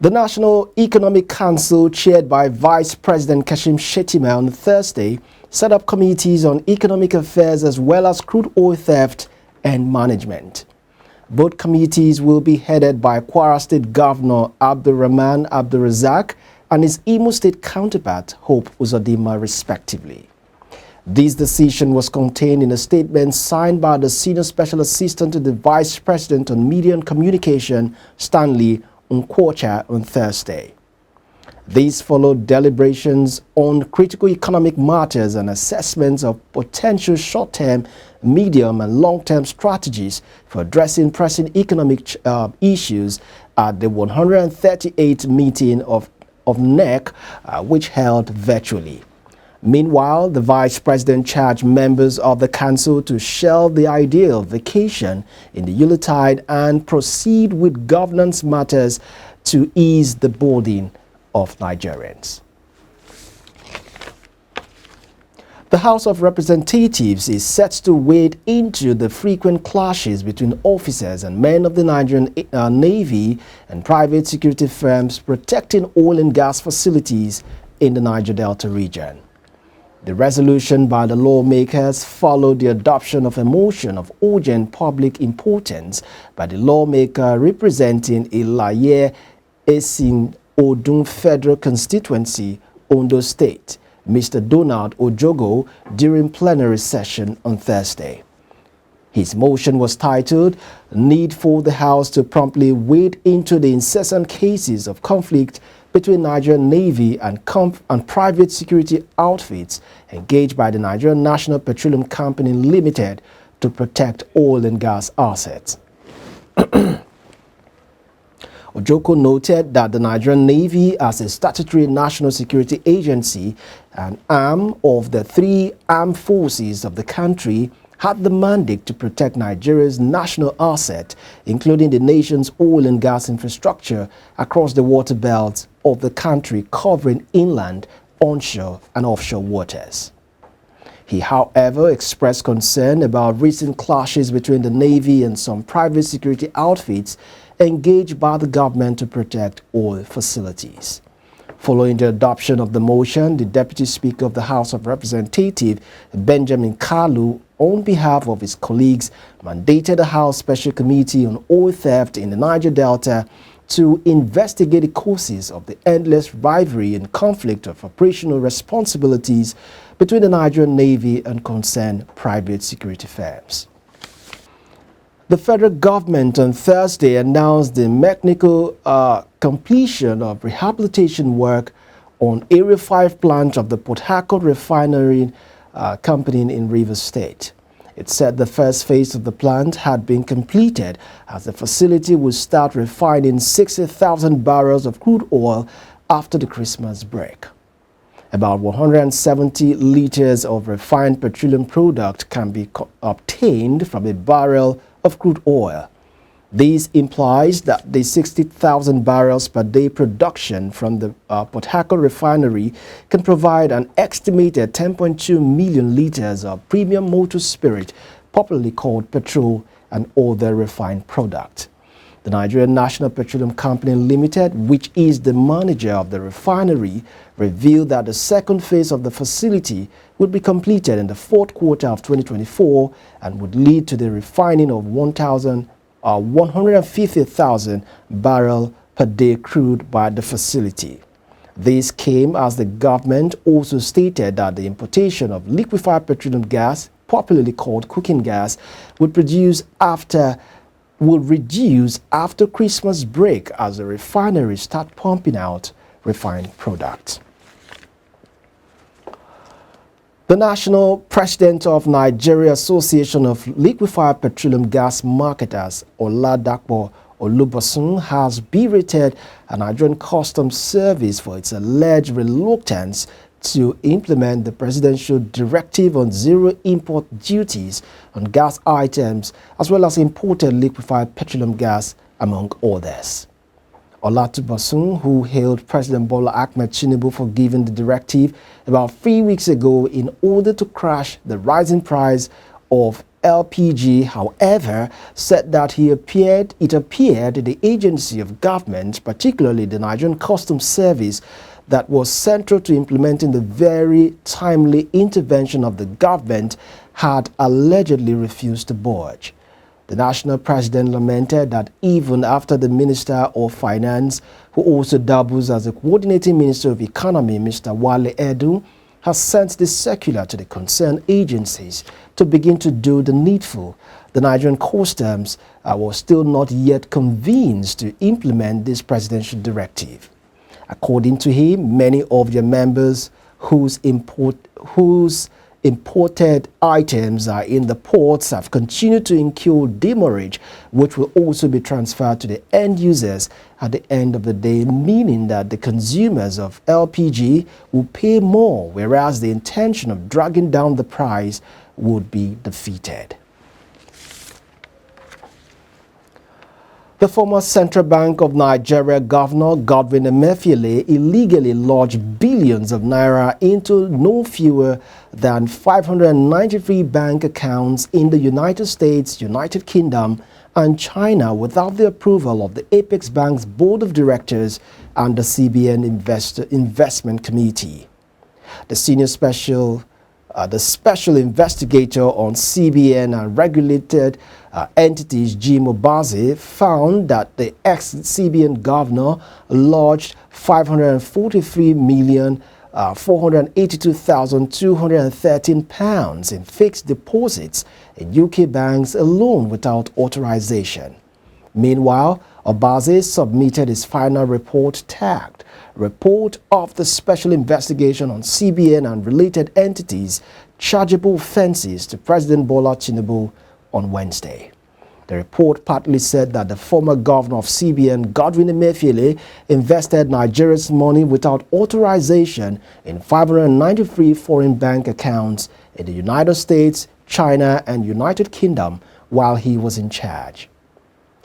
The National Economic Council, chaired by Vice President Kashim Shettima on Thursday, set up committees on economic affairs as well as crude oil theft and management. Both committees will be headed by Kwara State Governor Abdulrahman Abdulrazak and his Imo State counterpart Hope Uzodinma, respectively. This decision was contained in a statement signed by the Senior Special Assistant to the Vice President on Media and Communication, Stanley Nkwocha, on Thursday. These followed deliberations on critical economic matters and assessments of potential short-term, medium and long-term strategies for addressing pressing economic issues at the 138th meeting of NEC, which held virtually. Meanwhile, the Vice President charged members of the Council to shelve the idea of vacation in the Yuletide and proceed with governance matters to ease the burden of Nigerians. The House of Representatives is set to wade into the frequent clashes between officers and men of the Nigerian Navy and private security firms protecting oil and gas facilities in the Niger Delta region. The resolution by the lawmakers followed the adoption of a motion of urgent public importance by the lawmaker representing Ilaye Esin Odun Federal Constituency, Ondo State, Mr. Donald Ojogo, during plenary session on Thursday. His motion was titled, "Need for the House to promptly wade into the incessant cases of conflict between Nigerian Navy and private security outfits engaged by the Nigerian National Petroleum Company Limited to protect oil and gas assets." Ojoko noted that the Nigerian Navy, as a statutory national security agency, an arm of the three armed forces of the country, had the mandate to protect Nigeria's national asset, including the nation's oil and gas infrastructure across the water belts of the country, covering inland, onshore and offshore waters. He, however, expressed concern about recent clashes between the Navy and some private security outfits engaged by the government to protect oil facilities. Following the adoption of the motion, the Deputy Speaker of the House of Representatives, Benjamin Kalu, on behalf of his colleagues, mandated the House Special Committee on Oil Theft in the Niger Delta to investigate the causes of the endless rivalry and conflict of operational responsibilities between the Nigerian Navy and concerned private security firms. The federal government on Thursday announced the mechanical completion of rehabilitation work on Area 5 plant of the Harcourt Refinery company in Rivers State. It said the first phase of the plant had been completed as the facility would start refining 60,000 barrels of crude oil after the Christmas break. About 170 liters of refined petroleum product can be obtained from a barrel of crude oil. This implies that the 60,000 barrels per day production from the Port Harcourt Refinery can provide an estimated 10.2 million liters of premium motor spirit, popularly called petrol, and other refined products. The Nigerian National Petroleum Company Limited, which is the manager of the refinery, revealed that the second phase of the facility would be completed in the fourth quarter of 2024 and would lead to the refining of 150,000 barrel per day crude by the facility. This came as the government also stated that the importation of liquefied petroleum gas, popularly called cooking gas, would reduce after Christmas break as the refineries start pumping out refined products. The National President of Nigeria Association of Liquefied Petroleum Gas Marketers, Oladapo Olubosun, has berated a Nigerian Customs Service for its alleged reluctance to implement the presidential directive on zero import duties on gas items as well as imported liquefied petroleum gas, among others. Olatubosun, who hailed President Bola Ahmed Tinubu for giving the directive about 3 weeks ago in order to crash the rising price of LPG, however, said that it appeared the agency of government, particularly the Nigerian Customs Service, that was central to implementing the very timely intervention of the government had allegedly refused to budge. The national president lamented that even after the Minister of Finance, who also doubles as the coordinating Minister of Economy, Mr. Wale Edu, has sent this circular to the concerned agencies to begin to do the needful, the Nigerian Customs was still not yet convinced to implement this presidential directive. According to him, many of their members whose imported items are in the ports have continued to incur demurrage, which will also be transferred to the end users at the end of the day, meaning that the consumers of LPG will pay more, whereas the intention of dragging down the price would be defeated. The former Central Bank of Nigeria Governor Godwin Emefiele illegally lodged billions of naira into no fewer than 593 bank accounts in the United States, United Kingdom, and China without the approval of the Apex Bank's Board of Directors and the CBN Investment Committee. The special investigator on CBN and regulated entities, Jim Obaze, found that the ex-CBN governor lodged 543,482,213 pounds in fixed deposits in UK banks alone without authorization. Meanwhile, Obaze submitted his final report tagged Report of the Special Investigation on CBN and Related Entities, Chargeable Offences to President Bola Tinubu on Wednesday. The report partly said that the former governor of CBN, Godwin Emefiele, invested Nigeria's money without authorization in 593 foreign bank accounts in the United States, China, and United Kingdom while he was in charge.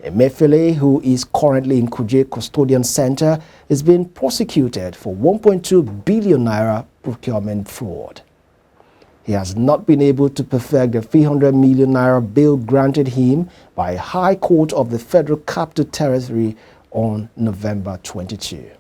Emefiele, who is currently in Kuje Custodian Center, is being prosecuted for 1.2 billion naira procurement fraud. He has not been able to perfect the 300 million naira bail granted him by a High Court of the Federal Capital Territory on November 22.